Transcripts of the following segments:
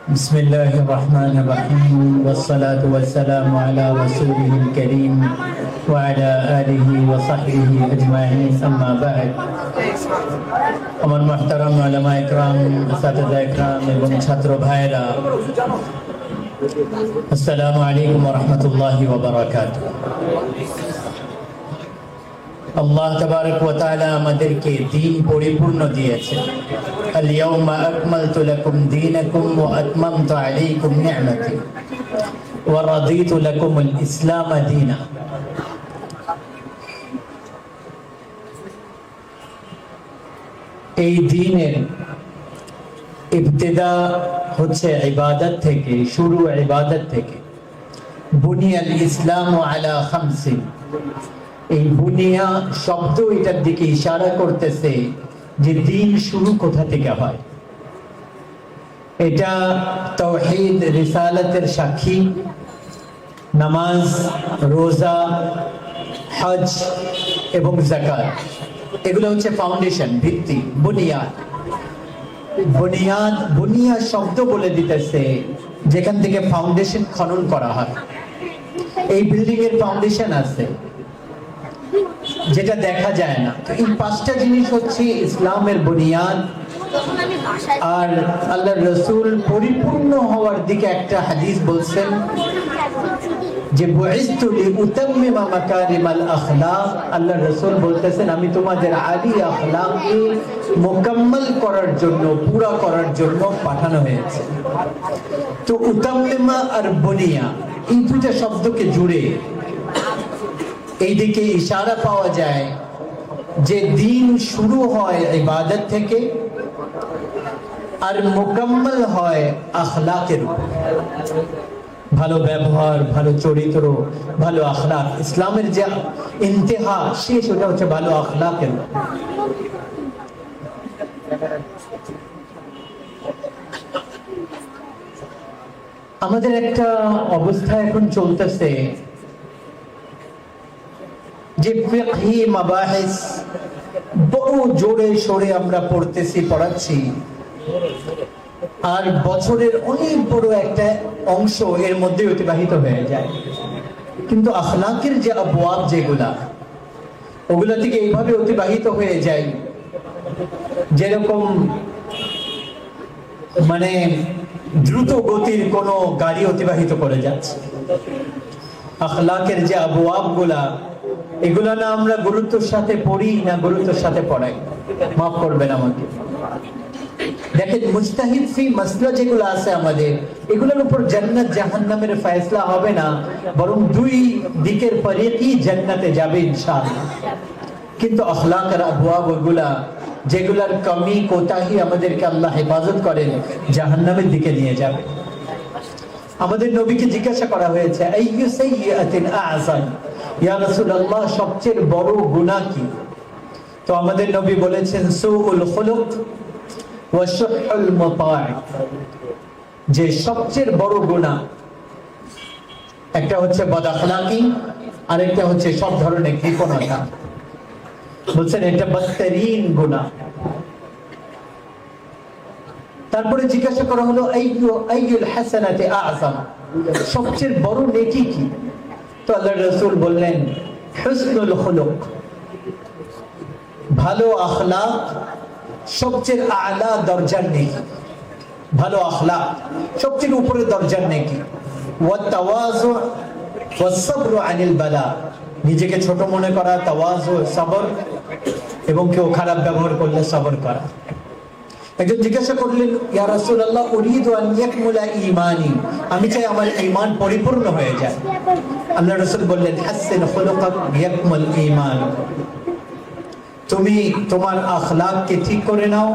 بسم الله الرحمن الرحيم والصلاة والسلام على رسوله الكريم وعلى آله وصحبه أجمعين أما بعد আমার মুহতারাম উলামা ইকরাম আসাতিজা ইকরাম এবং ছাত্র ভাইরা আসসালামু আলাইকুম ওয়া রাহমাতুল্লাহি ওয়া বারাকাতুহু। আল্লাহ তাবারক ওয়া তাআলা আমাদেরকে দ্বীন পরিপূর্ণ দিয়েছেন। আল ইয়াউমা আকমালতু লাকুম দীনাকুম ওয়া আতমামতু আলাইকুম নি'মাতি ওয়া রাদিতু লাকুমুল ইসলাম দীনা। এই দ্বীনের ইবতিদা হচ্ছে ইবাদত থেকে, শুরু ইবাদত থেকে। বুনিয়াল ইসলামু আলা খামসিন, এই বুনিয়া শব্দ এটার দিকে ইশারা করতেছে যে দ্বীন শুরু কোথা থেকে হয়। এটা তাওহীদ রিসালাতের সাক্ষী। নামাজ, রোজা, হজ এবং যাকাত এগুলো হচ্ছে ফাউন্ডেশন, ভিত্তি, বুনিয়াদ। বুনিয়াদ শব্দ বলে দিতেছে যেখান থেকে ফাউন্ডেশন খনন করা হয়। এই বিল্ডিং এর ফাউন্ডেশন আছে যেটা দেখা যায় না। তো এই পাঁচটা জিনিস হচ্ছে ইসলামের বুনিয়াদ। আর আল্লাহর রাসূল পরিপূর্ণ হওয়ার দিকে একটা হাদিস বলছেন যে বুইসতু লিউতাম্মিমা মাকারিমাল আখলাক। আল্লাহর রাসূল বলতেছেন আমি তোমাদের আলী আখলাককে মুকাম্মল করার জন্য, পুরা করার জন্য পাঠানো হয়েছে। তো উতাম্মিমা আর বুনিয়া এই দুইটা শব্দকে জুড়ে এই দিকে ইশারা পাওয়া যায় যে দ্বীন শুরু হয় ইবাদত থেকে আর মুকাম্মল হয় আখলাকের উপর। ভালো ব্যবহার, ভালো চরিত্র, ভালো আখলাক, ইসলামের যে ইন্তেহা শেষ ওটা হচ্ছে ভালো আখলাকের উপর। আমাদের একটা অবস্থা এখন চলতেছে যে ফিকহি মাবাহিস বড় জোরে সোরে আমরা পড়াচ্ছি, আর বছরের অনেক বড় একটা অংশ এর মধ্যে অতিবাহিত হয়ে যায়। কিন্তু আখলাকের যে আবওয়াব যেগুলা, ওগুলা থেকে এইভাবে অতিবাহিত হয়ে যায় যেরকম মানে দ্রুত গতির কোনো গাড়ি অতিবাহিত করে যাচ্ছে। আখলাকের যে আবওয়াব গুলা, এগুলা না আমরা গুরুত্বের সাথে পড়ি, না গুরুত্বের সাথে পড়াই। মাফ করবেন আমাকে। দেখেন মুজতাহিদ ফি মাসলা যেগুলো আছে আমাদের, এগুলোর উপর জান্নাত জাহান্নামের ফয়সালা হবে না, বরং দুই দিকের পরিকই জান্নাতে যাবে ইনশাআল্লাহ। কিন্তু আখলাকের আবওয়াব ওগুলা যেগুলার কমি কোতাহি আমাদেরকে আল্লাহ হেফাজত করেন, জাহান্নামের দিকে নিয়ে যাবে। আমাদের নবীকে জিজ্ঞাসা করা হয়েছে আইয়ু সাইয়্যাতিন আ'যাম, ইয়া রাসূলুল্লাহ সবচেয়ে বড় গুনাহ কি? তো আমাদের নবী বলেছেন সুউল খুলুক ওয়া শুহুল মুতা'i, যে সবচেয়ে বড় গুনাহ একটা হচ্ছে বদআখলাকি, আর একটা হচ্ছে সব ধরনের কৃপণতা। বলছেন এটা বদতরিন গুনাহ। তারপরে জিজ্ঞাসা করা হলো আইয়ুল হাসানাতি আ'যাম, সবচেয়ে বড় নেকি কি? তো আল্লাহর রাসূল বললেন হুসনুল খুলুক, ভালো আখলাক সবচেয়ে আলা দরজার নেকি। ভালো আখলাক সবচেয়ে উপরে দরজার নেকি। ওয়া তাওয়াজু ওয়া সবর আনিল বালা, নিজেকে ছোট মনে করা, তাওয়াজু, সবর, এবং কেউ খারাপ ব্যবহার করলে সবর করা। একজন জিজ্ঞাসা করলেন ইয়া রাসূলুল্লাহ উরিদু আন ইয়াকমুলা ঈমানি, আমি চাই আমার ঈমান পরিপূর্ণ হয়ে যায়। আল্লাহর রাসূল বললেন হাসিন খুলুকাক ইয়াকমুল ঈমান, তুমি তোমার আখলাককে ঠিক করে নাও,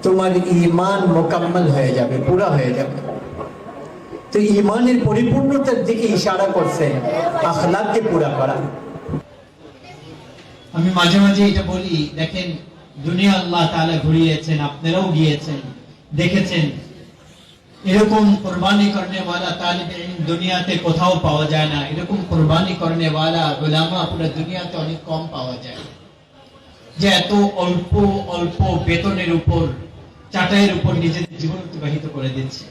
তোমার ঈমান মুকাম্মল হয়ে যাবে, পুরা হয়ে যাবে। তো ঈমানের পরিপূর্ণতার দিকে ইশারা করছে আখলাককে পুরা করা। আমি মাঝে মাঝে এটা বলি, দেখেন দুনিয়া আল্লাহ তাআলা ঘুরিয়েছেন, আপনারাও গিয়েছেন, দেখেছেন এরকম কুরবানি করনে वाला তালিব ইলম দুনিয়াতে কোথাও পাওয়া যায় না। এরকম কুরবানি করনে वाला উলামা পুরো দুনিয়াতে অনেক কম পাওয়া যায়, যে এত অল্প অল্প বেতনের উপর, চাটাইয়ের উপর নিজেদের জীবন অতিবাহিত করে দিচ্ছে।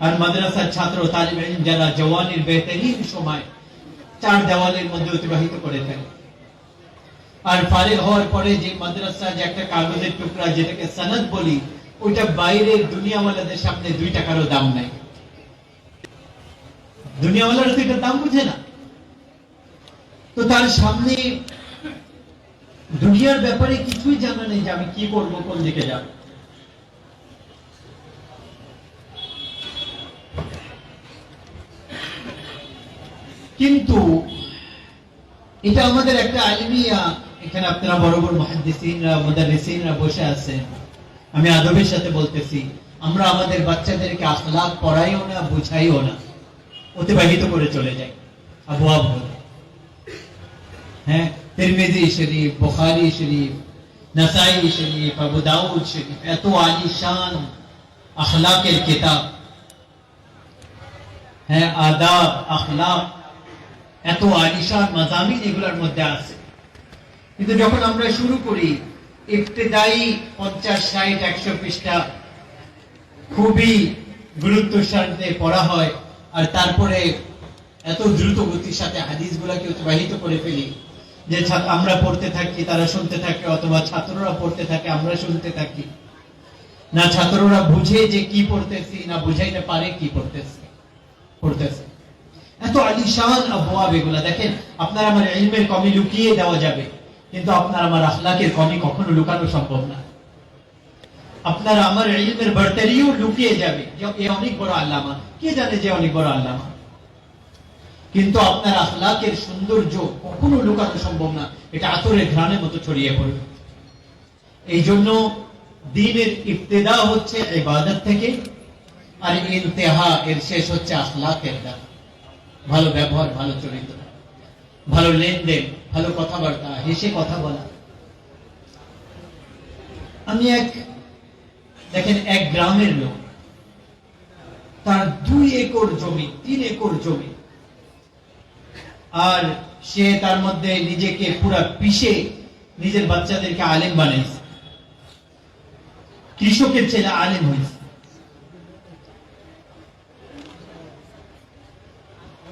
আর মাদ্রাসার ছাত্র তালিব ইলম যারা জওয়ানির বেহতরিন সময় চার দেওয়ালের মধ্যে অতিবাহিত করে থাকে, আর ফারিগ হওয়ার পরে যে মাদ্রাসা যে একটা কাগজের টুকরা যেটাকে সনদ বলি, ওইটা বাইরের দুনিয়াওয়ালাদের সামনে 2 টাকারও দাম নাই। দুনিয়াওয়ালারা তো এটার দাম বুঝে না, তো তার সামনে দুনিয়ার ব্যাপারে কিছুই জানা নেই যে আমি কি করব, কোন দিকে যাব। কিন্তু এটা আমাদের একটা আলিমিয়া। এখানে আপনারা বড় বড় মুহাদ্দিসিনরা মুদাররিসিনরা বসে আছেন, আমি আদবের সাথে বলতেছি, আমরা আমাদের বাচ্চাদেরকে আখলাক পড়াইও না, বুঝাইও না, অতিবাহিত করে চলে যাই আবওয়াব বলে। হ্যাঁ, তিরমিজি শরীফ, বুখারী শরীফ, নাসাই শরীফ, আবু দাউদ শরীফ, এত আলিশান আখলাকের কিতাব, হ্যাঁ আদাব আখলাক, এত আলিশান মাজামিন এগুলোর মধ্যে আছে। কিন্তু যখন আমরা শুরু করি ইবতিদায়ী 50, 60, 100 পৃষ্ঠা খুবই গুরুত্বের সাথে পড়া হয়, আর তারপরে এত দ্রুত গতির সাথে হাদিসগুলোকে অতিবাহিত করে ফেলি যে আমরা পড়তে থাকি, তারা শুনতে থাকে, অথবা ছাত্ররা পড়তে থাকে, আমরা শুনতে থাকি। না ছাত্ররা বুঝে যে কি পড়তেছি, না বুঝাইতে পারে কি পড়তেছে। এত আলিশান আবওয়াব এগুলা। দেখেন, আপনার আমার ইলমের কমি লুকিয়ে দেওয়া যাবে, কিন্তু আপনার আমার আখলাকের কমি কখনো লুকানো সম্ভব না। আপনার আমার ইলমের বরতরিও লুকিয়ে যাবে, যে এ অনেক বড় আল্লামা, কে জানে যে অনেক বড় আল্লামা, কিন্তু আপনার আখলাকের সৌন্দর্য কখনো লুকানো সম্ভব না। এটা আতরের ঘ্রাণের মতো ছড়িয়ে পড়বে। এই জন্য দ্বীনের ইবতিদা হচ্ছে ইবাদত থেকে, আর ইন্তেহা এর শেষ হচ্ছে আখলাকের দ্বারা। ভালো ব্যবহার, ভালো চরিত্র, ভালো লেনদেন, ভালো কথাবার্তা, হেসে কথা বলা। আমি দেখেন এক গ্রামের লোক, তার 2 একর জমি, 3 একর জমি, আর সে তার মধ্যে নিজেকে পুরা পিষে নিজের বাচ্চাদেরকে আলেম বানাইছে। কৃষকের ছেলে আলেম হয়েছে।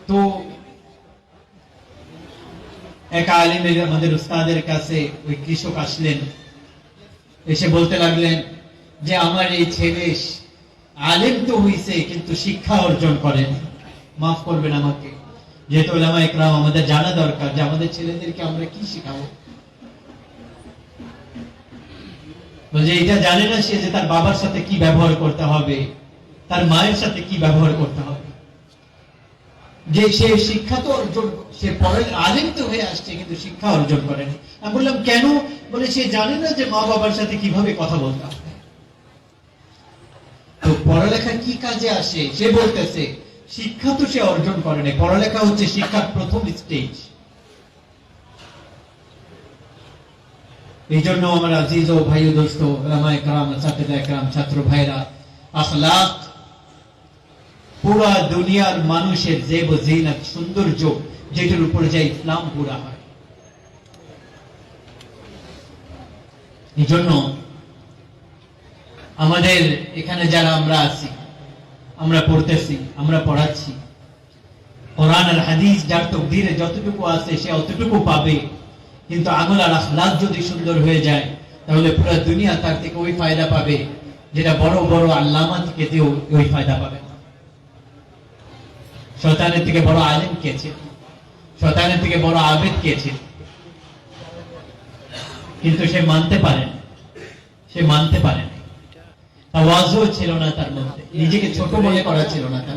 তো এক আলেমের, আমাদের উস্তাদের কাছে ওই কৃষক আসলেন, এসে বলতে লাগলেন যে আমার এই ছেলে আলেম তো হইছে, কিন্তু শিক্ষা অর্জন করেন। মাফ করবেন আমাকে, যেহেতু উলামা ইকরাম আমাদের জানা দরকার যে আমাদের ছেলেদেরকে আমরা কি শিখাবো। বলছে এটা জানে না সে যে তার বাবার সাথে কি ব্যবহার করতে হবে, তার মায়ের সাথে কি ব্যবহার করতে হবে, যে সে শিক্ষা তো অর্জন, সে পড়ে আলেম তো হয়ে আসছে, কিন্তু শিক্ষা অর্জন করেনি। আমি বললাম কেন? বলে সে জানে না যে মা বাবার সাথে কিভাবে কথা বলতে হবে। তো পড়ালেখা কি কাজে আসে? সে বলতেছে শিক্ষা তো সে অর্জন করেনি, পড়ালেখা হচ্ছে শিক্ষার প্রথম স্টেজ। এই জন্য আমার আজিজ ও ভাই ও দোস্ত, উলামা ইকরাম, ছাত্রীরা ইকরাম, ছাত্র ভাইরা, আখলাক পুরা দুনিয়ার মানুষের জেব ও জিনাত, সৌন্দর্য, যেটার উপরে যায় ইসলাম পুরা হয়। এই জন্য আমাদের এখানে যারা আমরা আছি, আমরা পড়তেছি, আমরা পড়াচ্ছি, কোরআন আর হাদিস যার তকদিরে যতটুকু আছে সে অতটুকু পাবে। কিন্তু আমল আর আখলাক যদি সুন্দর হয়ে যায়, তাহলে পুরো দুনিয়া তার থেকে ওই ফায়দা পাবে যেটা বড় বড় আল্লামা থেকে ওই ফায়দা পাবে। শয়তানের থেকে বড় আলেম কে ছিল? শয়তানের থেকে বড় আবেদ কে ছিল? কিন্তু সে মানতে পারেন, সে মানতে পারেন। তাওয়াজু ছিল না তার মধ্যে, নিজেকে ছোট মনে করা ছিল না তার।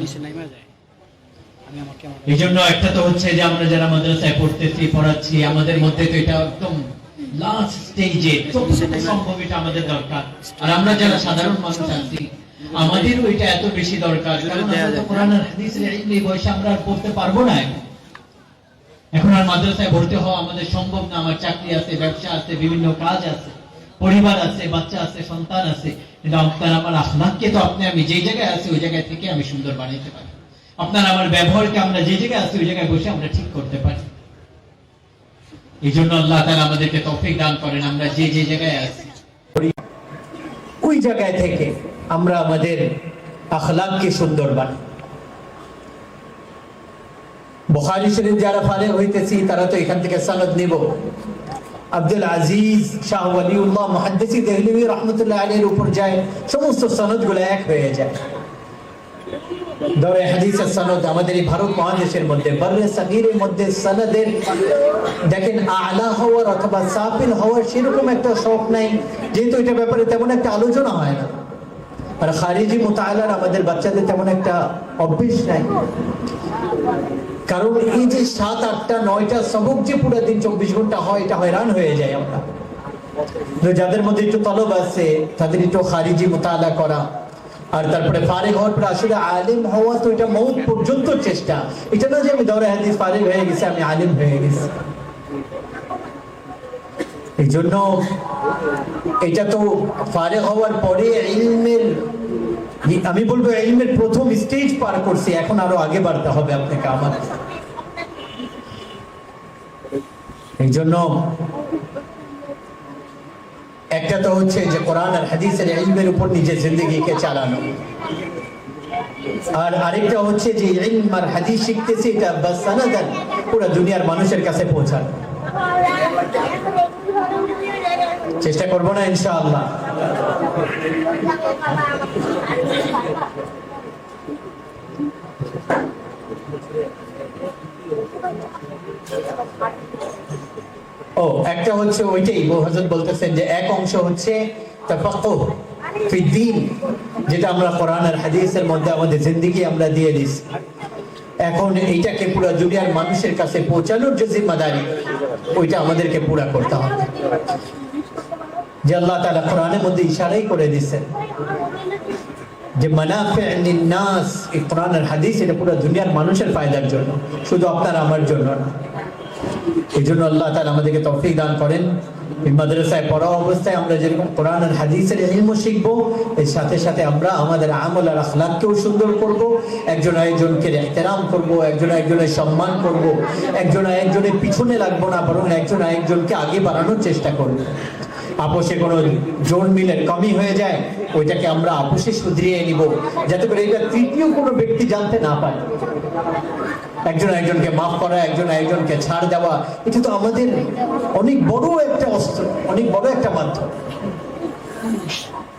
এই জন্য একটা তো হচ্ছে যে আমরা যারা মাদ্রাসায় পড়তেছি, পড়াচ্ছি, আমাদের মধ্যে তো এটা একদম লাস্ট স্টেজে সম্ভব এটা আমাদের দরকার। আর আমরা যারা সাধারণ মানুষ আছি, আমাদেরও এটা এত বেশি দরকার, কারণ আমরা তো কোরআন আর হাদিসের এই বয়সে আমরা আর পড়তে পারবো না। এখন আর মাদ্রাসায় ভর্তি হওয়া আমাদের সম্ভব না। আমার চাকরি আছে, ব্যবসা আছে, বিভিন্ন কাজ আছে, পরিবার আছে, বাচ্চা আছে, সন্তান আছে। কিন্তু আপনার আমার আখলাককে তো আপনি আমি যে জায়গায় আছি ওই জায়গায় থেকে আমি সুন্দর বানাইতে পারি। আপনার আমার ব্যবহারকে আমরা যে জায়গায় আছি ওই জায়গায় বসে আমরা ঠিক করতে পারি। এই জন্য আল্লাহ তাআলা আমাদেরকে তৌফিক দান করেন, আমরা যে যে জায়গায় আছি ওই জায়গায় থেকে আমরা আমাদের আখলাককে সুন্দর বানায়। বুখারী শরীফ যারা ফারিগ হইতেছি তারা তো এখান থেকে সনদ নিব। আব্দুল আজিজ শাহ ওয়ালিউল্লাহ মুহাদ্দিসি দেহলভী রাহমাতুল্লাহ আলাইহির উপর যায়, সমস্ত সনদগুলো এক হয়ে যায়। দরে হাদিসের সনদ আমাদের এই ভারত মহাদেশের মধ্যে বর্রে সাগীরের মধ্যে সনদের দেখেন আলা হওয়ার অথবা সাফিল হওয়ার সেরকম একটা শখ নাই, যেহেতু এটা ব্যাপারে তেমন একটা আলোচনা হয় না। আর খারিজি মুতাআলার আমাদের বাচ্চাদের তেমন একটা অভ্যাস নাই, কারণ এই যে 7, 8টা 9টা সবক যে পুরো দিন 24 ঘন্টা হয়, এটা হয়রান হয়ে যায় আমরা। তো যাদের মধ্যে একটু তলব আছে তাদের একটু খারিজি মুতাআলা করা, আর তারপরে ফারিগ হওয়ার পরে আসলে আলিম হওয়া, তো এটা মৌত পর্যন্ত চেষ্টা। এটা না যে আমি দৌড়ে হাদিস ফারিগ হয়ে গেছি, আমি আলিম হয়ে গেছি। এই জন্য এটা তো ফারিগ হওয়ার পরে ইলমের, আমি বলবো ইলমের প্রথম স্টেজ পার করছি, এখন আরো আগে বাড়তে হবে আপনাকে আমার। এই জন্য একটা তো হচ্ছে যে কোরআন আর হাদিসের ইলমের উপর নিজের জিন্দেগিকে চালানো, আর আরেকটা হচ্ছে যে ইলম আর হাদিস শিখতেছি এটা বাস সানাদান পুরো দুনিয়ার মানুষের কাছে পৌঁছানো। চেষ্টা করবো না ইনশাআল্লাহ। ও একটা হচ্ছে ওইটাই হযরত বলতেছেন যে এক অংশ হচ্ছে তাফাক্কুহ ফি দ্বীন, যেটা আমরা কোরআন আর হাদিসের মধ্যে আমাদের জিন্দেগি আমরা দিয়ে দিছি। এখন এইটাকে পুরো দুনিয়ার মানুষের কাছে পৌঁছানোর যে জিম্মাদারি, ওইটা আমাদেরকে পুরা করতে হবে। যে আল্লাহ তাআলা কোরআনের মধ্যে ইশারাই করে দিয়েছেন যে মানাফিউ লিন-নাস, এই কোরআন আর হাদিস এটা পুরো দুনিয়ার মানুষের ফায়দার জন্য, শুধু আপনার আমার জন্য না। এই জন্য আল্লাহ তাআলা আমাদেরকে তৌফিক দান করেন, এই মাদ্রাসায় পড়া অবস্থায় আমরা যেরকম কোরআন আর হাদিসের ইলম শিখবো, এর সাথে সাথে আমরা আমাদের আমল আর আখলাককেও সুন্দর করব, একজন আরেকজনকে ইহতিরাম করব, একজন আরেকজনের সম্মান করব, একজন আরেকজনের পিছনে লাগবো না, বরং একজন আরেকজনকে আগে বাড়ানোর চেষ্টা করব। আপোষে কোনো জোর মিলের কমি হয়ে যায়, ওইটাকে আমরা আপোষে শুধরিয়ে নিব, যাতে করে এটা তৃতীয় কোনো ব্যক্তি জানতে না পারে। একজন একজনকে মাফ করা, একজন একজনকে ছাড় দেওয়া, এটা তো আমাদের অনেক বড় একটা অস্ত্র, অনেক বড় একটা মাধ্যম।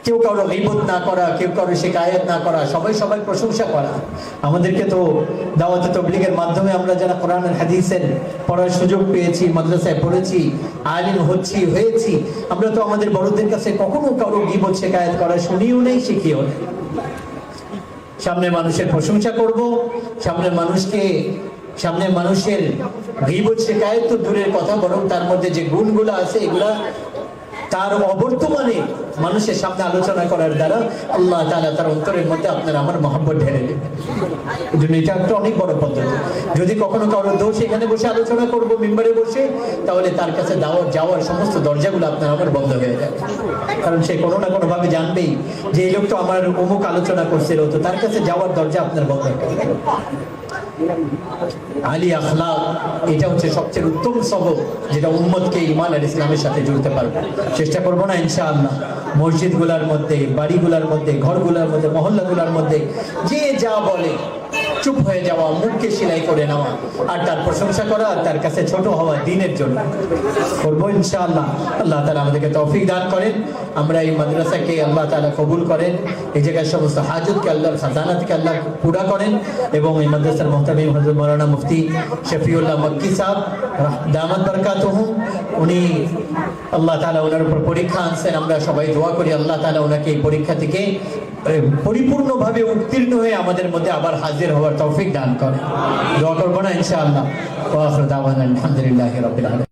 কেউ কারো গীবত না করা, কেউ কারো শিকায়ত না করা, সবাই সবাই প্রশংসা করা। আমাদেরকে তো দাওয়াতে তাবলীগের মাধ্যমে আমরা যারা কোরআন আর হাদিসের পড়ার সুযোগ পেয়েছি, মাদ্রাসায় পড়েছি, আলিম হয়েছি, আমরা তো আমাদের বড়দের কাছে কখনো কারো গীবত শিকায়ত করা শুনিও নেই, শিখিও নেই। সামনে মানুষের প্রশংসা করব, সামনে মানুষের গীবত শিকায়ত তো দূরের কথা, বরং তার মধ্যে যে গুণগুলো আছে এগুলা তার অবর্তমানে মানুষের সামনে আলোচনা করার দ্বারা আল্লাহ তাআলা তার অন্তরের মধ্যে আপনার আমার মহব্বত ঢেলে দেবে। এই জন্য এটা একটা অনেক বড় পদ্ধতি। যদি কখনো কারো দোষ এখানে বসে আলোচনা করব মিম্বারে বসে, তাহলে তার কাছে যাওয়ার সমস্ত দরজাগুলো আপনার আমার বন্ধ হয়ে যাবে, কারণ সে কোনো না কোনো ভাবে জানবেই যে এই লোক তো আমার অমুক আলোচনা করছিল, তো তার কাছে যাওয়ার দরজা আপনার বন্ধ হয়ে যাবে। আলী আখলাক এটা হচ্ছে সবচেয়ে উত্তম সবক, যেটা উম্মতকে ঈমান আর ইসলামের সাথে জুড়তে পারবে। চেষ্টা করবো না ইনশাআল্লাহ মসজিদগুলোর মধ্যে, বাড়িগুলোর মধ্যে, ঘরগুলোর মধ্যে, মহল্লাগুলোর মধ্যে যে যা বলে চুপ হয়ে যাওয়া, মুখকে সেলাই করে নেওয়া, আর তার প্রশংসা করা, আর তার কাছে ছোট হওয়া দ্বীনের জন্য করবো ইনশাআল্লাহ। আল্লাহ তাআলা আমাদেরকে তৌফিক দান করেন, আমরা এই মাদ্রাসাকে আল্লাহ তাআলা কবুল করেন, এই জায়গায় সমস্ত হাজতকে আল্লাহর খাজানা থেকে আল্লাহ পুরা করেন, এবং এই মাদ্রাসার মুহতামিম হযরত মাওলানা মুফতি শফিউল্লাহ মক্কি সাহেব দামাত বরকাতুহু, উনি আল্লাহ তাআলা ওনার উপর পরীক্ষা আনছেন। আমরা সবাই দোয়া করি আল্লাহ তাআলা ওনাকে এই পরীক্ষা থেকে পরিপূর্ণভাবে উত্তীর্ণ হয়ে আমাদের মধ্যে আবার হাজির হওয়ার তৌফিক দান করেন। দোয়া করবো না ইনশাআল্লাহ। ওয়া আখিরু দাওয়ানা আলহামদুলিল্লাহি রাব্বিল আলামিন।